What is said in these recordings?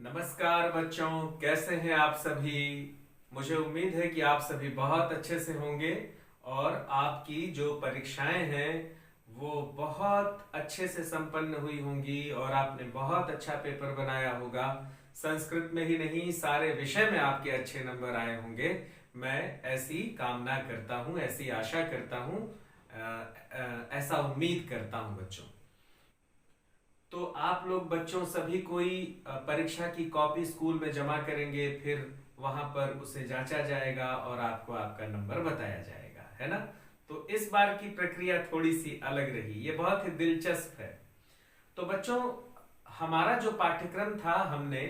नमस्कार बच्चों, कैसे हैं आप सभी। मुझे उम्मीद है कि आप सभी बहुत अच्छे से होंगे और आपकी जो परीक्षाएं हैं वो बहुत अच्छे से संपन्न हुई होंगी और आपने बहुत अच्छा पेपर बनाया होगा। संस्कृत में ही नहीं, सारे विषय में आपके अच्छे नंबर आए होंगे। मैं ऐसी कामना करता हूँ, ऐसी आशा करता हूँ, ऐसा उम्मीद करता हूँ बच्चों। तो आप लोग बच्चों सभी कोई परीक्षा की कॉपी स्कूल में जमा करेंगे, फिर वहां पर उसे जांचा जाएगा और आपको आपका नंबर बताया जाएगा, है ना। तो इस बार की प्रक्रिया थोड़ी सी अलग रही, ये बहुत ही दिलचस्प है। तो बच्चों, हमारा जो पाठ्यक्रम था, हमने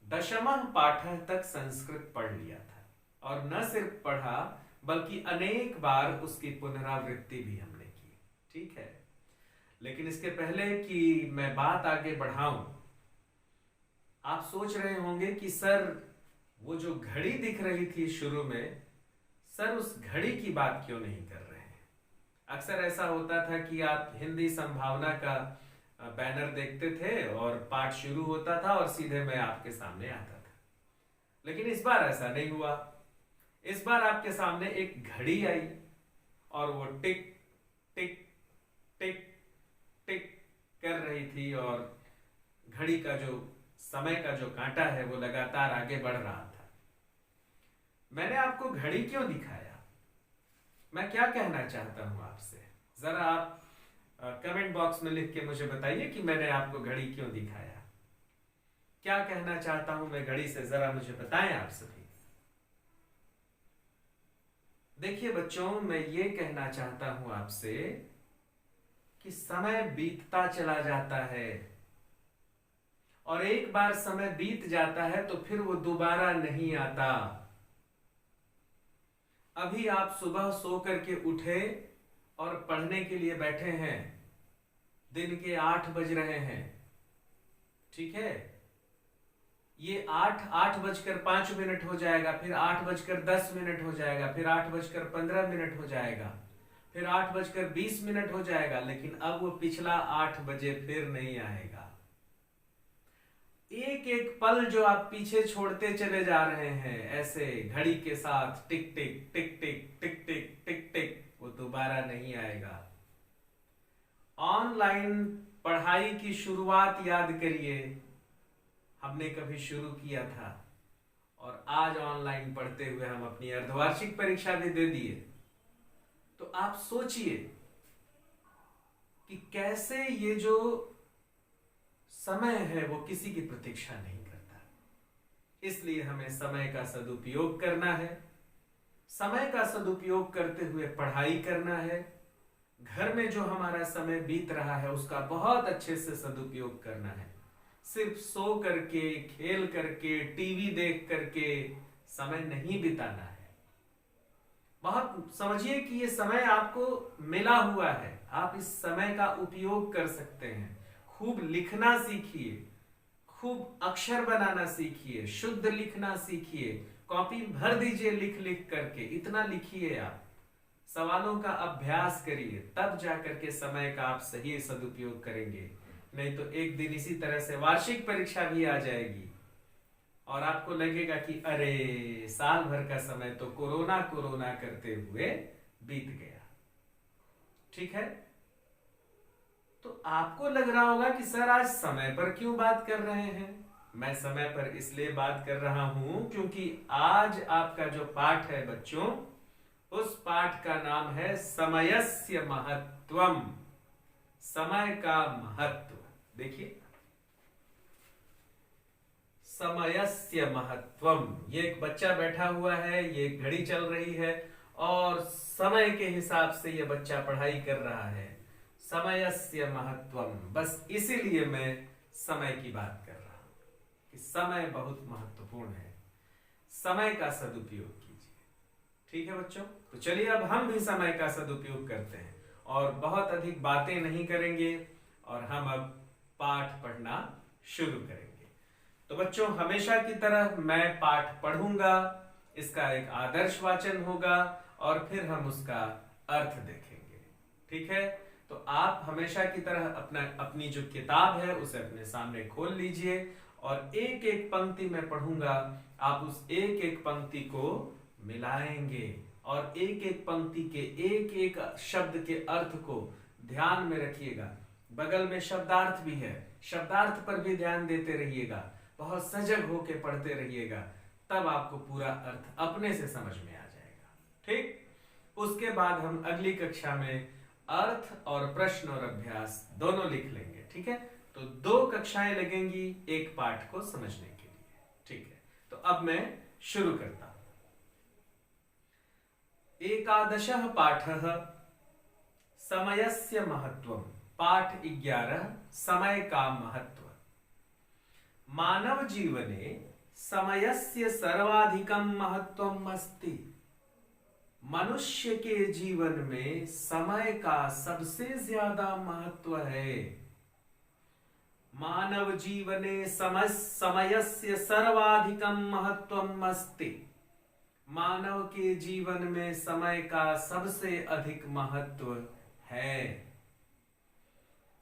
दशमः पाठः तक संस्कृत पढ़ लिया था और न सिर्फ पढ़ा बल्कि अनेक बार उसकी पुनरावृत्ति भी हमने की। ठीक है, लेकिन इसके पहले कि मैं बात आगे बढ़ाऊं, आप सोच रहे होंगे कि सर वो जो घड़ी दिख रही थी शुरू में, सर उस घड़ी की बात क्यों नहीं कर रहे हैं। अक्सर ऐसा होता था कि आप हिंदी संभावना का बैनर देखते थे और पाठ शुरू होता था और सीधे मैं आपके सामने आता था। लेकिन इस बार ऐसा नहीं हुआ। इस बार आपके सामने एक घड़ी आई और वो टिक टिक टिक टिक कर रही थी और घड़ी का जो समय का जो कांटा है वो लगातार आगे बढ़ रहा था। मैंने आपको घड़ी क्यों दिखाया, मैं क्या कहना चाहता हूं आपसे, जरा आप कमेंट बॉक्स में लिख के मुझे बताइए कि मैंने आपको घड़ी क्यों दिखाया। क्या कहना चाहता हूं मैं घड़ी से, जरा मुझे बताएं आप सभी। देखिए बच्चों, मैं ये कहना चाहता हूं आपसे कि समय बीतता चला जाता है और एक बार समय बीत जाता है तो फिर वो दोबारा नहीं आता। अभी आप सुबह सो करके उठे और पढ़ने के लिए बैठे हैं, दिन के 8 बज रहे हैं। ठीक है, ये 8:05 हो जाएगा, फिर 8:10 हो जाएगा, फिर 8:15 हो जाएगा, फिर 8:20 हो जाएगा, लेकिन अब वो पिछला 8 बजे फिर नहीं आएगा। एक एक पल जो आप पीछे छोड़ते चले जा रहे हैं ऐसे घड़ी के साथ, टिक टिक टिक टिक टिक टिक टिक टिक, वो दोबारा नहीं आएगा। ऑनलाइन पढ़ाई की शुरुआत याद करिए, हमने कभी शुरू किया था और आज ऑनलाइन पढ़ते हुए हम अपनी अर्धवार्षिक परीक्षा भी दे दिए। तो आप सोचिए कि कैसे ये जो समय है वो किसी की प्रतीक्षा नहीं करता। इसलिए हमें समय का सदुपयोग करना है, समय का सदुपयोग करते हुए पढ़ाई करना है। घर में जो हमारा समय बीत रहा है उसका बहुत अच्छे से सदुपयोग करना है। सिर्फ सो करके, खेल करके, टीवी देख करके समय नहीं बिताना है। बहुत समझिए कि ये समय आपको मिला हुआ है, आप इस समय का उपयोग कर सकते हैं। खूब लिखना सीखिए, खूब अक्षर बनाना सीखिए, शुद्ध लिखना सीखिए, कॉपी भर दीजिए लिख लिख करके, इतना लिखिए आप, सवालों का अभ्यास करिए, तब जाकर के समय का आप सही सदुपयोग करेंगे। नहीं तो एक दिन इसी तरह से वार्षिक परीक्षा भी आ जाएगी और आपको लगेगा कि अरे साल भर का समय तो कोरोना कोरोना करते हुए बीत गया। ठीक है, तो आपको लग रहा होगा कि सर आज समय पर क्यों बात कर रहे हैं। मैं समय पर इसलिए बात कर रहा हूं क्योंकि आज आपका जो पाठ है बच्चों, उस पाठ का नाम है समयस्य महत्वम, समय का महत्व। देखिए, समयस्य महत्वम, ये एक बच्चा बैठा हुआ है, ये घड़ी चल रही है और समय के हिसाब से ये बच्चा पढ़ाई कर रहा है। समयस्य महत्वम, बस इसीलिए मैं समय की बात कर रहा हूं कि समय बहुत महत्वपूर्ण है। समय का सदुपयोग कीजिए। ठीक है बच्चों, तो चलिए अब हम भी समय का सदुपयोग करते हैं और बहुत अधिक बातें नहीं करेंगे और हम अब पाठ पढ़ना शुरू करेंगे। तो बच्चों, हमेशा की तरह मैं पाठ पढ़ूंगा, इसका एक आदर्श वाचन होगा और फिर हम उसका अर्थ देखेंगे। ठीक है, तो आप हमेशा की तरह अपनी जो किताब है उसे अपने सामने खोल लीजिए और एक एक पंक्ति में पढ़ूंगा, आप उस एक एक पंक्ति को मिलाएंगे और एक एक पंक्ति के एक एक शब्द के अर्थ को ध्यान में रखिएगा। बगल में शब्दार्थ भी है, शब्दार्थ पर भी ध्यान देते रहिएगा, बहुत सजग होकर पढ़ते रहिएगा, तब आपको पूरा अर्थ अपने से समझ में आ जाएगा। ठीक, उसके बाद हम अगली कक्षा में अर्थ और प्रश्न और अभ्यास दोनों लिख लेंगे। ठीक है, तो 2 कक्षाएं लगेंगी एक पाठ को समझने के लिए। ठीक है, तो अब मैं शुरू करता हूं। 11 पाठः समयस्य महत्वम्। पाठ 11 समय का महत्व। मानव जीवने समयस्य सर्वाधिकं महत्वम् अस्ति। मनुष्य के जीवन में समय का सबसे ज्यादा महत्व है। मानव जीवने समयस्य सर्वाधिकं महत्वम् अस्ति। मानव के जीवन में समय का सबसे अधिक महत्व है।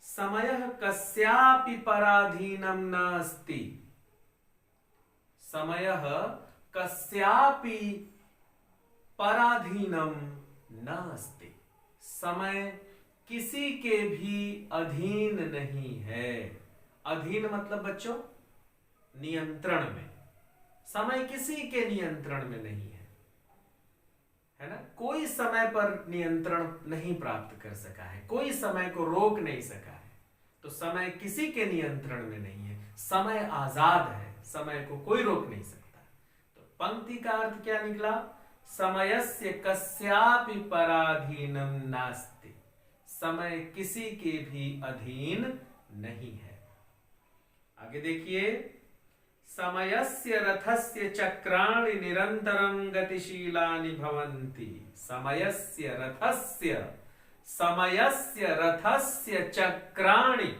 समयः कस्यापि पराधीनं न अस्ति। समयः कस्यापि पराधीनम न अस्ति। समय किसी के भी अधीन नहीं है। अधीन मतलब बच्चों नियंत्रण में। समय किसी के नियंत्रण में नहीं है ना। कोई समय पर नियंत्रण नहीं प्राप्त कर सका है, कोई समय को रोक नहीं सका है, तो समय किसी के नियंत्रण में नहीं है। समय आजाद है, समय को कोई रोक नहीं सकता। तो पंक्ति का अर्थ क्या निकला? समयस्य कस्यापि पराधीनं नास्ति। समय किसी के भी अधीन नहीं है। आगे देखिए, समयस्य रथस्य चक्राणि निरन्तरं गतिशीलानि भवन्ति। समयस्य रथस्य चक्राणि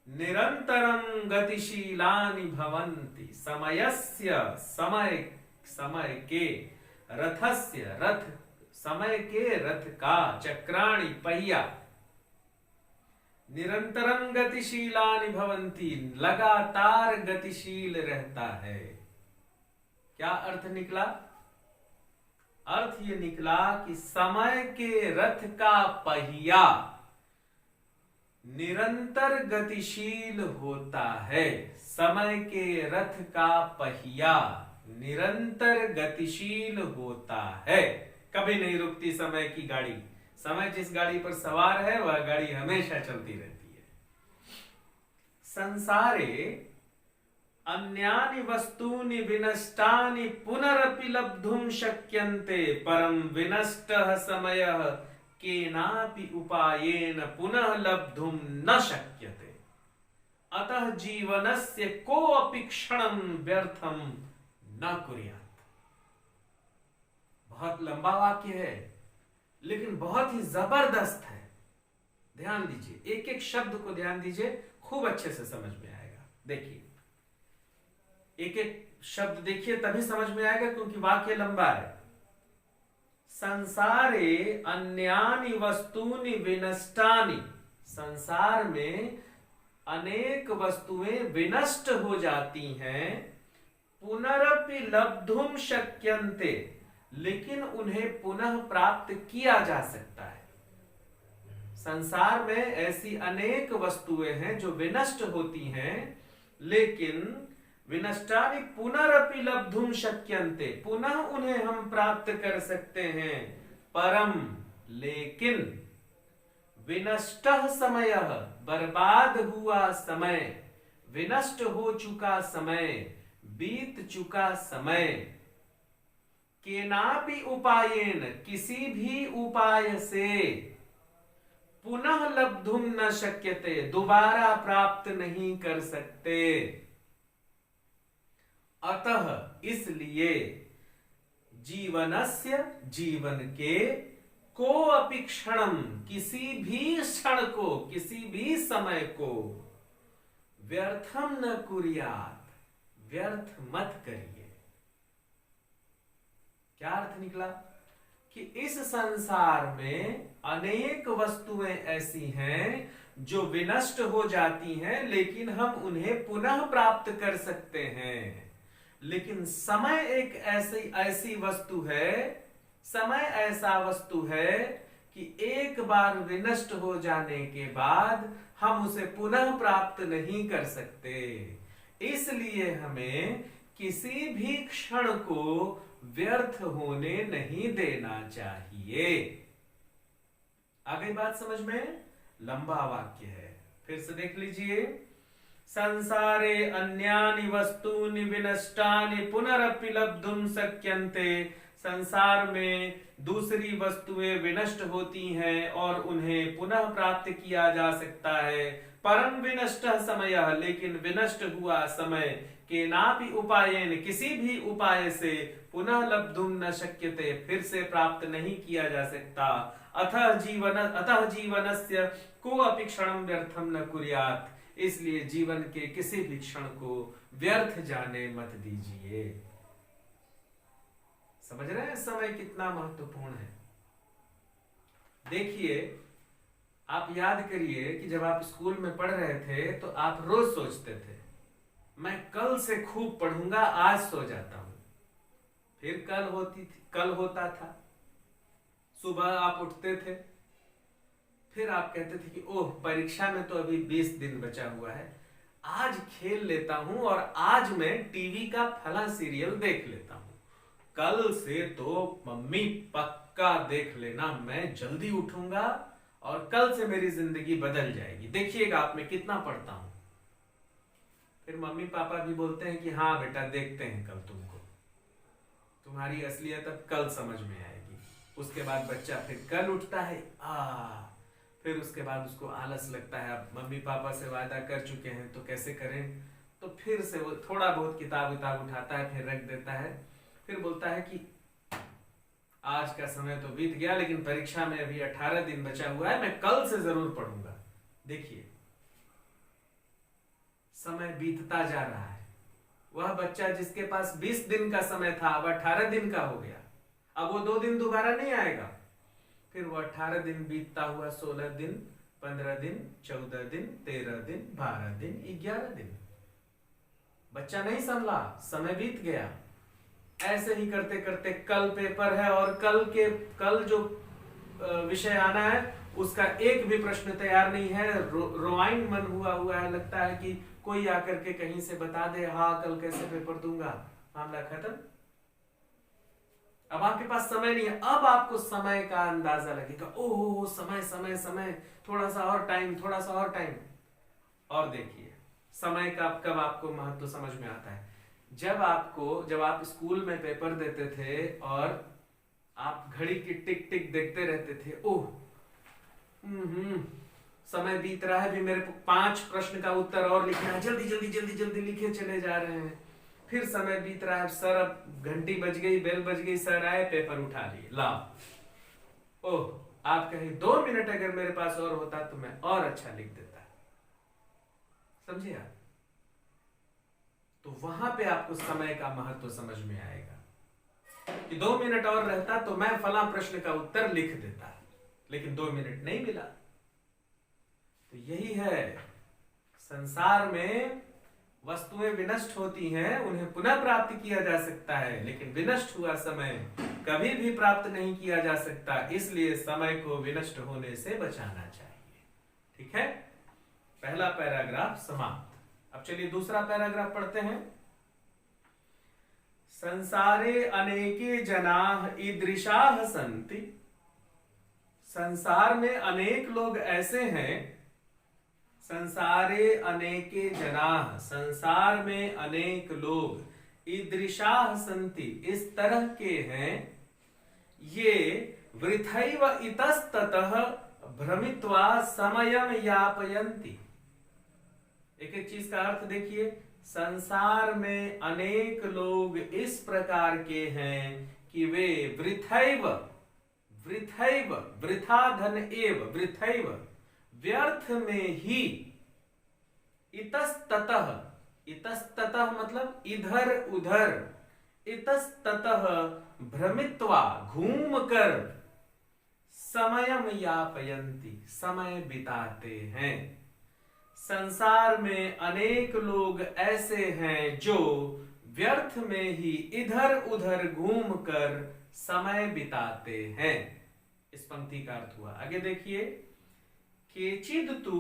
निरन्तरं गतिशीलानि भवन्ति। समयस्य समय के रथस्य समय के रथ का चक्राणि पहिया निरंतरं गतिशीलानि भवन्ति लगातार गतिशील रहता है। क्या अर्थ निकला? अर्थ ये निकला कि समय के रथ का पहिया निरंतर गतिशील होता है। समय के रथ का पहिया निरंतर गतिशील होता है, कभी नहीं रुकती समय की गाड़ी। समय जिस गाड़ी पर सवार है वह गाड़ी हमेशा चलती रहती है। संसारे अन्यानि वस्तूनि विनष्टानि पुनरपि लब्धुं शक्यन्ते, परं विनष्टः समयः केनापि उपायेन पुनः लब्धुं न शक्यते। अतः जीवनस्य कोऽपि क्षणं व्यर्थं न कुर्यात्। बहुत लंबा वाक्य है लेकिन बहुत ही जबरदस्त है। ध्यान दीजिए, एक एक शब्द को ध्यान दीजिए, खूब अच्छे से समझ में आएगा। देखिए, एक एक शब्द देखिए तभी समझ में आएगा क्योंकि वाक्य लंबा है। संसारे अन्यानि वस्तूनि विनष्टानि। संसार में अनेक वस्तुएं विनष्ट हो जाती हैं। पुनरपि लब्धुम शक्यन्ते, लेकिन उन्हें पुनः प्राप्त किया जा सकता है। संसार में ऐसी अनेक वस्तुएं हैं जो विनष्ट होती हैं, लेकिन विनष्टानि पुनरपि लब्धुम शक्यन्ते, पुनः उन्हें हम प्राप्त कर सकते हैं। परम लेकिन विनष्टः समयः, बर्बाद हुआ समय, विनष्ट हो चुका समय, बीत चुका समय, केनापि उपायेन, किसी भी उपाय से, पुनः लब्धुम न शक्यते, दोबारा प्राप्त नहीं कर सकते। अतः इसलिए जीवनस्य, जीवन के, को अपि क्षणम, किसी भी क्षण को, किसी भी समय को, व्यर्थम न कुर्यात्, व्यर्थ मत करिए। क्या अर्थ निकला? कि इस संसार में अनेक वस्तुएं ऐसी हैं जो विनष्ट हो जाती हैं, लेकिन हम उन्हें पुनः प्राप्त कर सकते हैं। लेकिन समय एक ऐसी ऐसी वस्तु है, समय ऐसा वस्तु है कि एक बार विनष्ट हो जाने के बाद हम उसे पुनः प्राप्त नहीं कर सकते। इसलिए हमें किसी भी क्षण को व्यर्थ होने नहीं देना चाहिए। आ गई बात समझ में? लंबा वाक्य है, फिर से देख लीजिए। संसारे अन्यानि वस्तूनि विनष्टानि पुनरपि लब्धुम शक्यन्ते। संसार में दूसरी वस्तुएं विनष्ट होती हैं और उन्हें पुनः प्राप्त किया जा सकता है। परम विनष्ट समय, लेकिन विनष्ट हुआ समय केनापि उपायेन, किसी भी उपाय से पुनः लब्धुम न शक्यते, फिर से प्राप्त नहीं किया जा सकता। अतः जीवनस्य को अपि क्षणं व्यर्थम न कुर्यात्। इसलिए जीवन के किसी भी क्षण को व्यर्थ जाने मत दीजिए। समझ रहे हैं समय कितना महत्वपूर्ण है? देखिए, आप याद करिए कि जब आप स्कूल में पढ़ रहे थे तो आप रोज सोचते थे मैं कल से खूब पढ़ूंगा, आज सो जाता हूं। फिर कल होता था, सुबह आप उठते थे, फिर आप कहते थे कि ओह परीक्षा में तो अभी 20 दिन बचा हुआ है, आज खेल लेता हूं और आज मैं टीवी का फला सीरियल देख लेता हूं। कल से तो मम्मी पक्का देख लेना, मैं जल्दी उठूंगा और कल से मेरी जिंदगी बदल जाएगी, देखिएगा आप मैं कितना पढ़ता हूं। फिर मम्मी पापा भी बोलते हैं कि हाँ बेटा देखते हैं कल तुमको, तुम्हारी असलियत अब कल समझ में आएगी। उसके बाद बच्चा फिर कल उठता है, फिर उसके बाद उसको आलस लगता है, अब मम्मी पापा से वादा कर चुके हैं तो कैसे करें, तो फिर से वो थोड़ा बहुत किताब उठाता है, फिर रख देता है, फिर बोलता है कि आज का समय तो बीत गया, लेकिन परीक्षा में अभी 18 दिन बचा हुआ है, मैं कल से जरूर पढ़ूंगा। देखिए समय बीतता जा रहा है। वह बच्चा जिसके पास 20 दिन का समय था अब 18 दिन का हो गया, अब वो 2 दिन दोबारा नहीं आएगा। फिर वो 18 दिन बीतता हुआ 16 दिन, 15 दिन, 14 दिन, 13 दिन, 12 दिन, 11 दिन, बच्चा नहीं संभला, समय बीत गया। ऐसे ही करते करते कल पेपर है और कल जो विषय आना है उसका एक भी प्रश्न तैयार नहीं है, रोवाइन मन हुआ है, लगता है कि कोई आकर के कहीं से बता दे हाँ कल कैसे पेपर दूंगा, मामला खत्म। अब आपके पास समय नहीं है, अब आपको समय का अंदाजा लगेगा, ओह समय समय समय, थोड़ा सा और टाइम, थोड़ा सा और टाइम। और देखिए समय का कब आपको महत्व समझ में आता है, जब आप स्कूल में पेपर देते थे और आप घड़ी की टिक टिक देखते रहते थे, ओह समय बीत रहा है, भी मेरे को 5 प्रश्न का उत्तर और लिखना है, जल्दी जल्दी जल्दी जल्दी लिखे चले जा रहे हैं। फिर समय बीत रहा है, सर अब घंटी बज गई, बेल बज गई, सर आए, पेपर उठा लिए, लाओ। ओह आप कहीं 2 मिनट अगर मेरे पास और होता तो मैं और अच्छा लिख देता। समझिए आप? तो वहां पे आपको समय का महत्व समझ में आएगा कि 2 मिनट और रहता तो मैं फला प्रश्न का उत्तर लिख देता, लेकिन 2 मिनट नहीं मिला। तो यही है, संसार में वस्तुएं विनष्ट होती हैं, उन्हें पुनः प्राप्त किया जा सकता है, लेकिन विनष्ट हुआ समय कभी भी प्राप्त नहीं किया जा सकता। इसलिए समय को विनष्ट होने से बचाना चाहिए। ठीक है, पहला पैराग्राफ समाप्त। अब चलिए दूसरा पैराग्राफ पढ़ते हैं। संसारे अनेके जनाः ईदृशाः सन्ति। संसार में अनेक लोग ऐसे हैं, संसारे अनेके जनाः, संसार में अनेक लोग, ईदृशाः सन्ति, इस तरह के हैं, ये वृथैव इतस्ततः भ्रमित्वा समयम यापयन्ति। एक एक चीज का अर्थ देखिए, संसार में अनेक लोग इस प्रकार के हैं कि वे वृथैव, वृथैव वृथा धन एव, वृथैव व्यर्थ में ही, इतस्ततः, इतस्ततः मतलब इधर उधर, इतस्ततः भ्रमित्वा घूम कर, समयम यापयन्ति, समय बिताते हैं। संसार में अनेक लोग ऐसे हैं जो व्यर्थ में ही इधर उधर घूमकर समय बिताते हैं। इस पंक्ति का अर्थ हुआ, आगे देखिए, केचिद तु,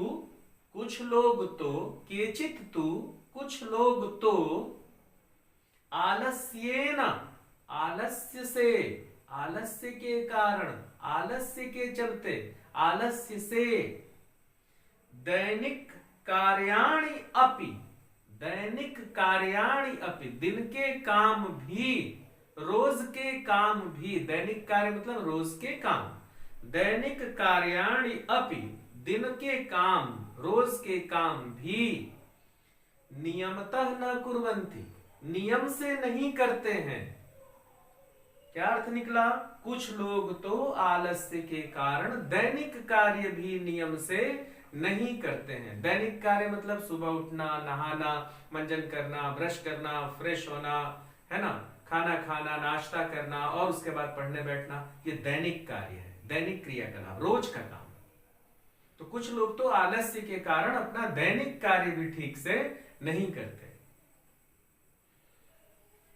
कुछ लोग तो, केचित तु, कुछ लोग तो, आलस्येन, आलस्य से, आलस्य के कारण, आलस्य के चलते, आलस्य से, दैनिक कार्याणि अपि, दैनिक कार्याणि अपि, दिन के काम भी, रोज के काम भी, दैनिक कार्य मतलब रोज के काम, दैनिक कार्याणि अपि, दिन के काम, रोज के काम भी, नियमतः न कुर्वन्ति, नियम से नहीं करते हैं। क्या अर्थ निकला? कुछ लोग तो आलस्य के कारण दैनिक कार्य भी नियम से नहीं करते हैं। दैनिक कार्य मतलब सुबह उठना, नहाना, मंजन करना, ब्रश करना, फ्रेश होना, है ना, खाना खाना, नाश्ता करना और उसके बाद पढ़ने बैठना, ये दैनिक कार्य है, दैनिक क्रियाकलाप, रोज का काम। तो कुछ लोग तो आलस्य के कारण अपना दैनिक कार्य भी ठीक से नहीं करते।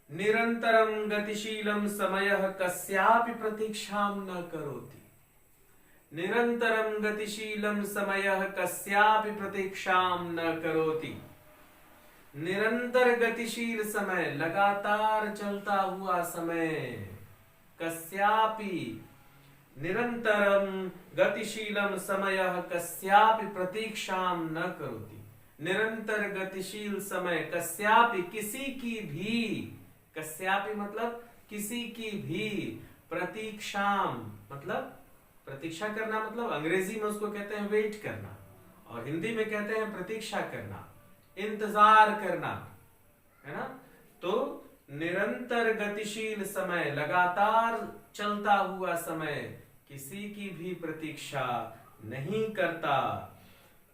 निरंतरम गतिशीलम समयः कस्यापि प्रतीक्षां न करोति, निरंतरम गतिशीलम समयः कस्यापि प्रतीक्षां न करोति। निरंतर गतिशील समय, लगातार चलता हुआ समय, कस्यापि, निरंतरम गतिशीलम समयः कस्यापि प्रतीक्षां न करोति। निरंतर गतिशील समय, कस्यापि, किसी की भी, कस्यापि मतलब किसी की भी, प्रतीक्षाम मतलब प्रतीक्षा करना, मतलब अंग्रेजी में उसको कहते हैं वेट करना, और हिंदी में कहते हैं प्रतीक्षा करना, इंतजार करना, है ना। तो निरंतर गतिशील समय, लगातार चलता हुआ समय, किसी की भी प्रतीक्षा नहीं करता।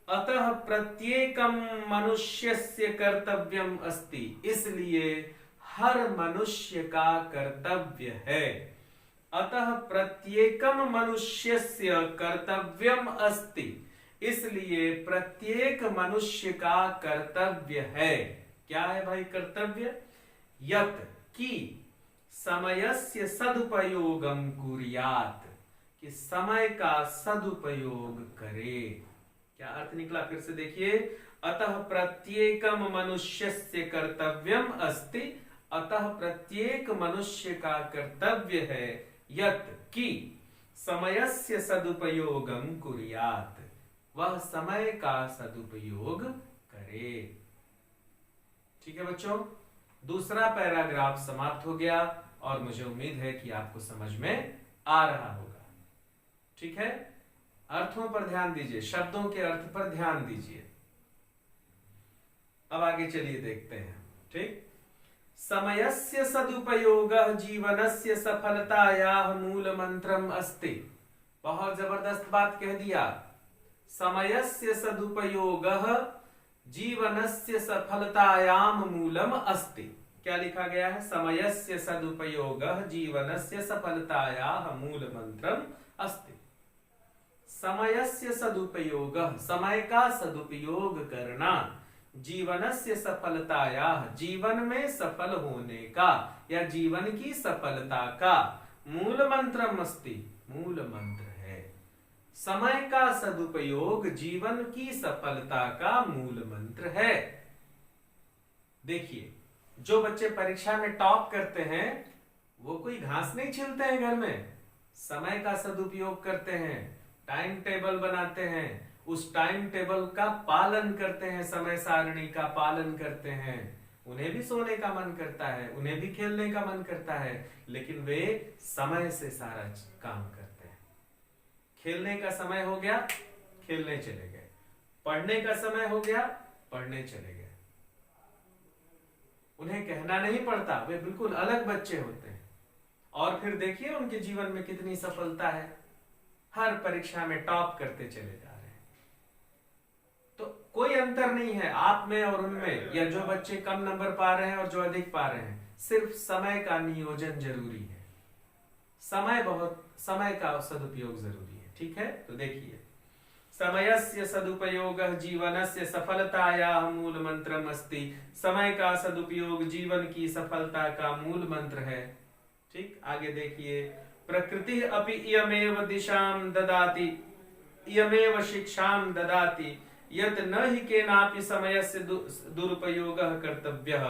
अतः प्रत्येकम मनुष्यस्य कर्तव्यम अस्ति, इसलिए हर मनुष्य का कर्तव्य है। अतः प्रत्येकम मनुष्यस्य कर्तव्यम अस्ति, इसलिए प्रत्येक मनुष्य का कर्तव्य है। क्या है भाई कर्तव्य? यत् कि समयस्य सदुपयोगम कुर्यात्, कि समय का सदुपयोग करे। क्या अर्थ निकला? फिर से देखिए, अतः प्रत्येकम मनुष्यस्य कर्तव्यम अस्ति, अतः प्रत्येक मनुष्य का कर्तव्य है, यत् कि समयस्य सदुपयोगम कुर्यात्, वह समय का सदुपयोग करे। ठीक है बच्चों, दूसरा पैराग्राफ समाप्त हो गया और मुझे उम्मीद है कि आपको समझ में आ रहा होगा। ठीक है, अर्थों पर ध्यान दीजिए, शब्दों के अर्थ पर ध्यान दीजिए। अब आगे चलिए देखते हैं। ठीक, समयस्य सदुपयोगः जीवनस्य सफलतायाः मूल मंत्रम अस्ति। बहुत जबरदस्त बात कह दिया। समयस्य सदुपयोगः जीवनस्य सफलतायाम मूलम अस्ति। क्या लिखा गया है? समयस्य सदुपयोगः जीवनस्य सफलतायाः मूल मंत्रम अस्ति। समयस्य सदुपयोगः, समय का सदुपयोग करना, जीवनस्य सफलतायाः, जीवन में सफल होने का या जीवन की सफलता का, मूल मंत्रम अस्ति, मूल मंत्र है। समय का सदुपयोग जीवन की सफलता का मूल मंत्र है। देखिए, जो बच्चे परीक्षा में टॉप करते हैं वो कोई घास नहीं छीलते हैं घर में, समय का सदुपयोग करते हैं, टाइम टेबल बनाते हैं, उस टाइम टेबल का पालन करते हैं, समय सारणी का पालन करते हैं। उन्हें भी सोने का मन करता है, उन्हें भी खेलने का मन करता है, लेकिन वे समय से सारा काम करते हैं। खेलने का समय हो गया, खेलने चले गए, पढ़ने का समय हो गया, पढ़ने चले गए। उन्हें कहना नहीं पड़ता, वे बिल्कुल अलग बच्चे होते हैं। और फिर देखिए उनके जीवन में कितनी सफलता है, हर परीक्षा में टॉप करते चले जा रहे हैं। तो कोई अंतर नहीं है आप में और उनमें, या जो बच्चे कम नंबर पा रहे हैं और जो अधिक पा रहे हैं। सिर्फ समय का नियोजन जरूरी है। समय का सदुपयोग जरूरी है। ठीक है, तो देखिए, समयस्य सदुपयोगः जीवनस्य सफलतायाः मूल मंत्रम अस्ति। समय का सदुपयोग जीवन की सफलता का मूल मंत्र है। ठीक, आगे देखिए, प्रकृति अपि इयमेव दिशां ददाति, इयमेव शिक्षां ददाति, यत् न हि केनापि समयस्य दुरुपयोगः कर्तव्यः।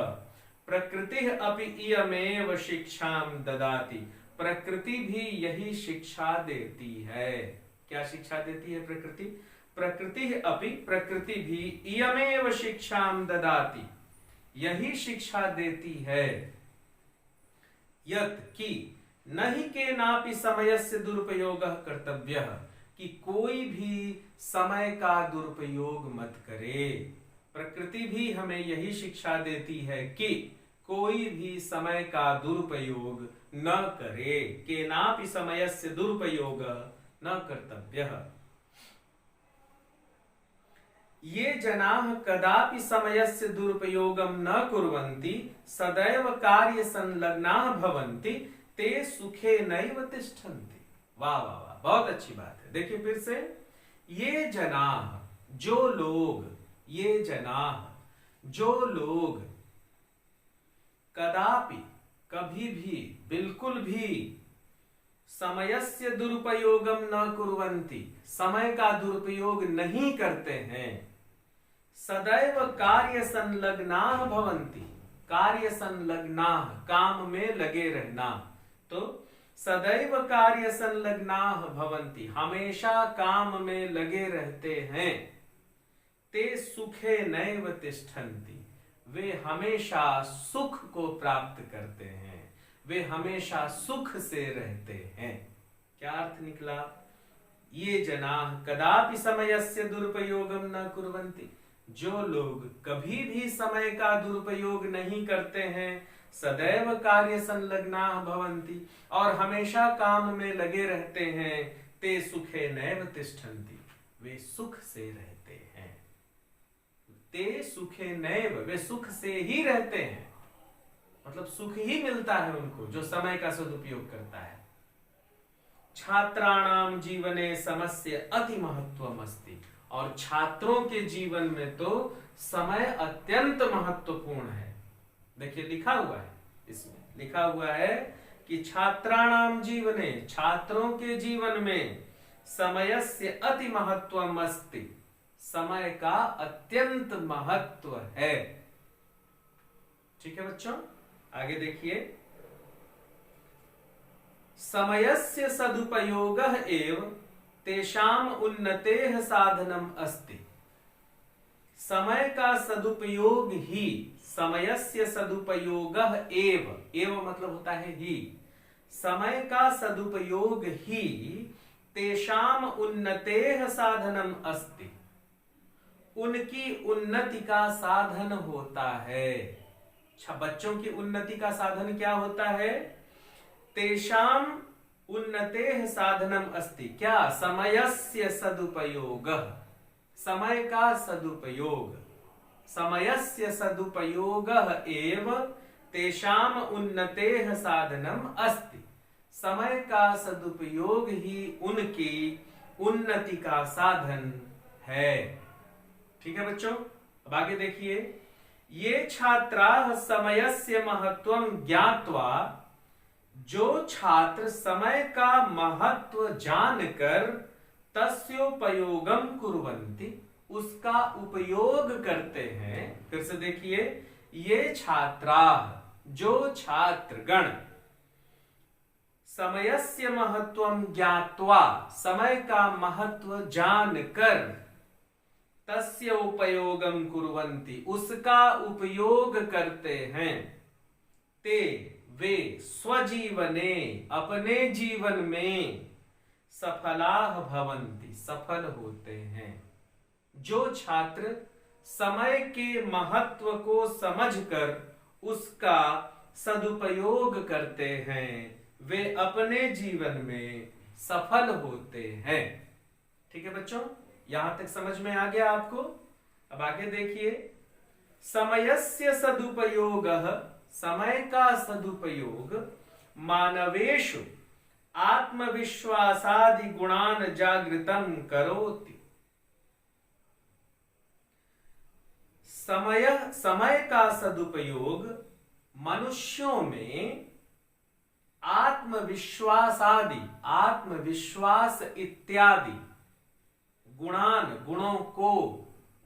प्रकृति अपि इयमेव शिक्षां ददाति, प्रकृति भी यही शिक्षा देती है। क्या शिक्षा देती है प्रकृति? प्रकृति अपि, प्रकृति भी, इयमेव शिक्षां ददाति, यही शिक्षा देती है, यत् कि नहि केनापि समयस्य दुरुपयोगः कर्तव्यः, कि कोई भी समय का दुरुपयोग मत करे। प्रकृति भी हमें यही शिक्षा देती है कि कोई भी समय का दुरुपयोग न करे। केनापि समयस्य दुरुपयोगः न कर्तव्यः। ये जनाः कदापि समयस्य दुरुपयोगं न कुर्वन्ति, सदैव कार्य संलग्नाः भवन्ति, ते सुखे नैव तिष्ठन्ति। वाह वाह वाह, बहुत अच्छी बात है। देखिए फिर से, ये जनाः, जो लोग, ये जनाः, जो लोग, कदापि, कभी भी, बिल्कुल भी, समयस्य दुरुपयोगम न कुर्वन्ति, समय का दुरुपयोग नहीं करते हैं, सदैव कार्य संलग्नाः भवन्ति, कार्य संलग्नाः, काम में लगे रहना, तो सदैव कार्य संलग्नाः भवन्ति, हमेशा काम में लगे रहते हैं, ते सुखे नैव तिष्ठन्ति, वे हमेशा सुख को प्राप्त करते हैं, वे हमेशा सुख से रहते हैं। क्या अर्थ निकला? ये जनाः कदापि समयस्य दुरुपयोगम न कुर्वन्ति, जो लोग कभी भी समय का दुरुपयोग नहीं करते हैं, सदैव कार्य संलग्नाः भवन्ति, और हमेशा काम में लगे रहते हैं, ते सुखे नैव तिष्ठन्ति, वे सुख से रहते हैं। ते सुखे नैव, वे सुख से ही रहते हैं, मतलब सुख ही मिलता है उनको जो समय का सदुपयोग करता है। छात्राणाम जीवने समस्य अति महत्वम अस्ति, और छात्रों के जीवन में तो समय अत्यंत महत्वपूर्ण है। देखिए लिखा हुआ है, इसमें लिखा हुआ है कि छात्राणाम जीवने, छात्रों के जीवन में, समयस्य अति महत्वम अस्ति, समय का अत्यंत महत्व है। ठीक है बच्चों, आगे देखिए, समयस्य सदुपयोगः एव तेषाम उन्नतेः साधनम अस्ति। समय का सदुपयोग ही, समयस्य सदुपयोगः एव, एव मतलब होता है ही, समय का सदुपयोग ही तेषाम उन्नतेः साधनम अस्ति, उनकी उन्नति का साधन होता है। बच्चों की उन्नति का साधन क्या होता है? तेषाम उन्नतेः साधनम अस्ति, क्या? समयस्य सदुपयोगः, समय का सदुपयोग, समयस्य सदुपयोगः एव तेषाम उन्नतेः साधनम अस्ति, समय का सदुपयोग ही उनकी उन्नति का साधन है। ठीक है बच्चों, अब आगे देखिए, ये छात्राः समयस्य महत्वं ज्ञात्वा, जो छात्र समय का महत्व जानकर तस्योपयोगम कुर्वन्ति, उसका उपयोग करते हैं। फिर से देखिए, ये छात्राः, जो छात्रगण, समयस्य महत्वं ज्ञात्वा, समय का महत्व जानकर, तस्य उपयोगम कुर्वन्ति, उसका उपयोग करते हैं, ते, वे, स्वजीवने, अपने जीवन में, सफलाः भवन्ति, सफल होते हैं। जो छात्र समय के महत्व को समझकर उसका सदुपयोग करते हैं, वे अपने जीवन में सफल होते हैं। ठीक है बच्चों, यहां तक समझ में आ गया आपको? अब आगे देखिए, समयस्य सदुपयोगः, समय का सदुपयोग, मानवेषु, आत्मविश्वासादि गुणान जागृतम करोति। समय का सदुपयोग मनुष्यों में आत्मविश्वास इत्यादि गुणों को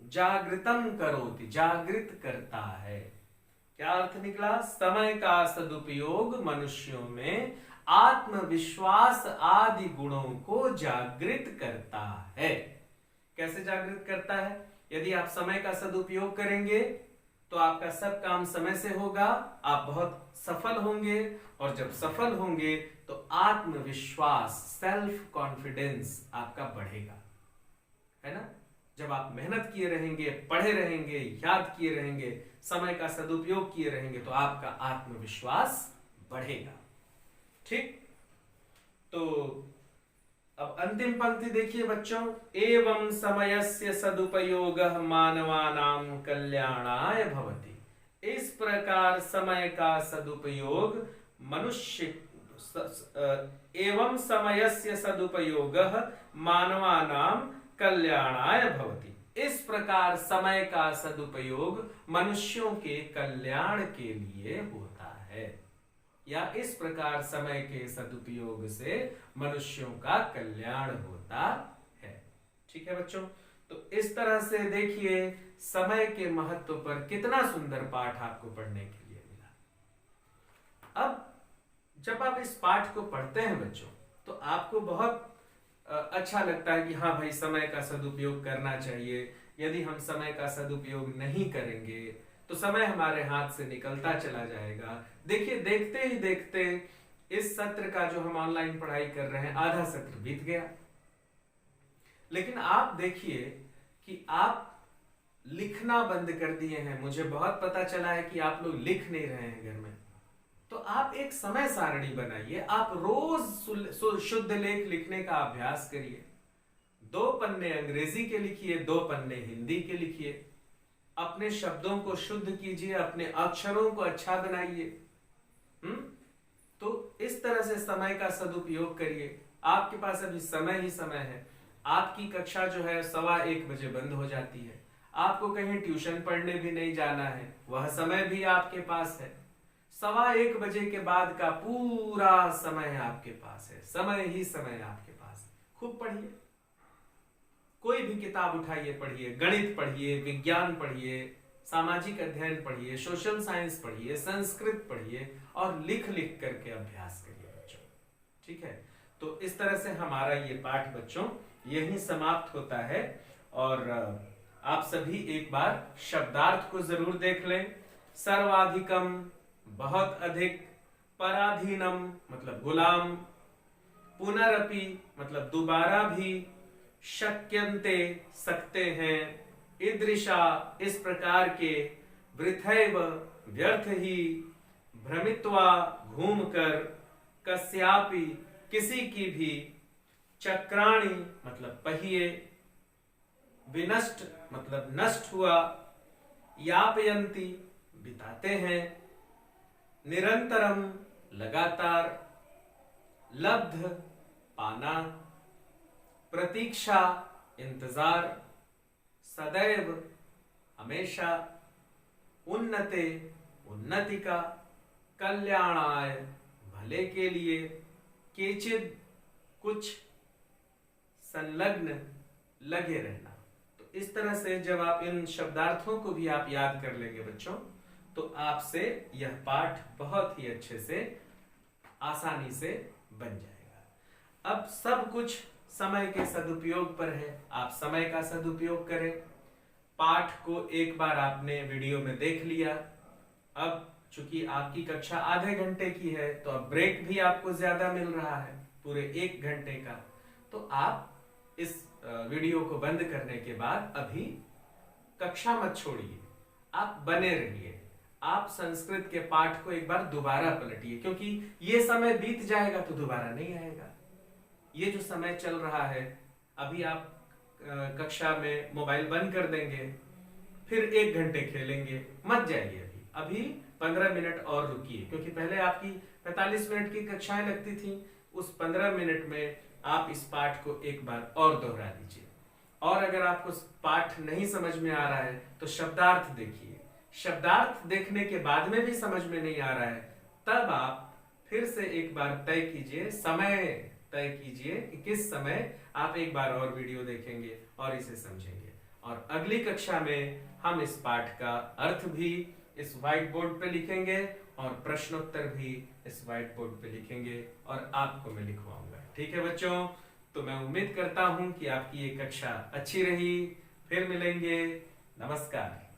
जागृतम करोति, जागृत करता है। क्या अर्थ निकला? समय का सदुपयोग मनुष्यों में आत्मविश्वास आदि गुणों को जागृत करता है। कैसे जागृत करता है? यदि आप समय का सदुपयोग करेंगे तो आपका सब काम समय से होगा, आप बहुत सफल होंगे, और जब सफल होंगे तो आत्मविश्वास, सेल्फ कॉन्फिडेंस आपका बढ़ेगा, है ना। जब आप मेहनत किए रहेंगे, पढ़े रहेंगे, याद किए रहेंगे, समय का सदुपयोग किए रहेंगे तो आपका आत्मविश्वास बढ़ेगा। ठीक, तो अब अंतिम पंक्ति देखिए बच्चों, एवं समयस्य सदुपयोगः मानवानां कल्याणाय भवति। इस प्रकार समय का सदुपयोग एवं समयस्य सदुपयोगः मानवानां कल्याणाय भवति। इस प्रकार समय का सदुपयोग मनुष्यों के कल्याण के लिए होता है, या इस प्रकार समय के सदुपयोग से मनुष्यों का कल्याण होता है। ठीक है बच्चों, तो इस तरह से देखिए समय के महत्व पर कितना सुंदर पाठ आपको पढ़ने के लिए मिला। अब जब आप इस पाठ को पढ़ते हैं बच्चों, तो आपको बहुत अच्छा लगता है कि हाँ भाई, समय का सदुपयोग करना चाहिए। यदि हम समय का सदुपयोग नहीं करेंगे तो समय हमारे हाथ से निकलता चला जाएगा। देखिए, देखते ही देखते इस सत्र का जो हम ऑनलाइन पढ़ाई कर रहे हैं, आधा सत्र बीत गया। लेकिन आप देखिए कि आप लिखना बंद कर दिए हैं। मुझे बहुत पता चला है कि आप लोग लिख नहीं रहे हैं घर में। तो आप एक समय सारणी बनाइए, आप रोज शुद्ध लेख लिखने का अभ्यास करिए। 2 पन्ने अंग्रेजी के लिखिए, 2 पन्ने हिंदी के लिखिए। अपने शब्दों को शुद्ध कीजिए, अपने अक्षरों को अच्छा बनाइए। तो इस तरह से समय का सदुपयोग करिए। आपके पास अभी समय ही समय है। आपकी कक्षा जो है 1:15 बजे बंद हो जाती है। आपको कहीं ट्यूशन पढ़ने भी नहीं जाना है, वह समय भी आपके पास है। 1:15 बजे के बाद का पूरा समय आपके पास है, समय ही समय आपके पास है। खूब पढ़िए, कोई भी किताब उठाइए, पढ़िए। गणित पढ़िए, विज्ञान पढ़िए, सामाजिक अध्ययन पढ़िए, सोशल साइंस पढ़िए, संस्कृत पढ़िए, और लिख लिख करके अभ्यास करिए बच्चों। ठीक है, तो इस तरह से हमारा ये पाठ बच्चों यही समाप्त होता है। और आप सभी एक बार शब्दार्थ को जरूर देख लें। सर्वाधिकम बहुत अधिक, पराधीनम मतलब गुलाम, पुनरपि मतलब दोबारा भी, शक्यन्ते सकते हैं, ईदृशा इस प्रकार के, वृथैव व्यर्थ ही, भ्रमित्वा घूमकर, कस्यापि किसी की भी, चक्राणि मतलब पहिए, विनष्ट मतलब नष्ट हुआ, यापयन्ति बिताते हैं, निरंतरम लगातार, लब्ध पाना, प्रतीक्षा इंतजार, सदैव हमेशा, उन्नते उन्नति का, कल्याणाय भले के लिए, केचिद कुछ, संलग्न लगे रहना। तो इस तरह से जब आप इन शब्दार्थों को भी आप याद कर लेंगे बच्चों, तो आपसे यह पाठ बहुत ही अच्छे से, आसानी से बन जाएगा। अब सब कुछ समय के सदुपयोग पर है। आप समय का सदुपयोग करें। पाठ को एक बार आपने वीडियो में देख लिया। अब चूंकि आपकी कक्षा आधे घंटे की है, तो अब ब्रेक भी आपको ज्यादा मिल रहा है, पूरे 1 घंटे का। तो आप इस वीडियो को बंद करने के बाद अभी कक्षा मत छोड़िए, आप बने रहिए। आप संस्कृत के पाठ को एक बार दोबारा पलटिए, क्योंकि ये समय बीत जाएगा तो दोबारा नहीं आएगा। ये जो समय चल रहा है, अभी आप कक्षा में मोबाइल बंद कर देंगे, फिर 1 घंटे खेलेंगे, मत जाइए। अभी 15 मिनट और रुकिए, क्योंकि पहले आपकी 45 मिनट की कक्षाएं लगती थी, उस 15 मिनट में आप इस पाठ को एक बार और दोहरा लीजिए। और अगर आपको पाठ नहीं समझ में आ रहा है तो शब्दार्थ देखिए। शब्दार्थ देखने के बाद में भी समझ में नहीं आ रहा है, तब आप फिर से एक बार तय कीजिए, समय तय कीजिए कि किस समय आप एक बार और वीडियो देखेंगे और इसे समझेंगे। और अगली कक्षा में हम इस पाठ का अर्थ भी इस व्हाइट बोर्ड पे लिखेंगे और प्रश्नोत्तर भी इस व्हाइट बोर्ड पे लिखेंगे और आपको मैं लिखवाऊंगा। ठीक है बच्चों, तो मैं उम्मीद करता हूं कि आपकी ये कक्षा अच्छी रही। फिर मिलेंगे। नमस्कार।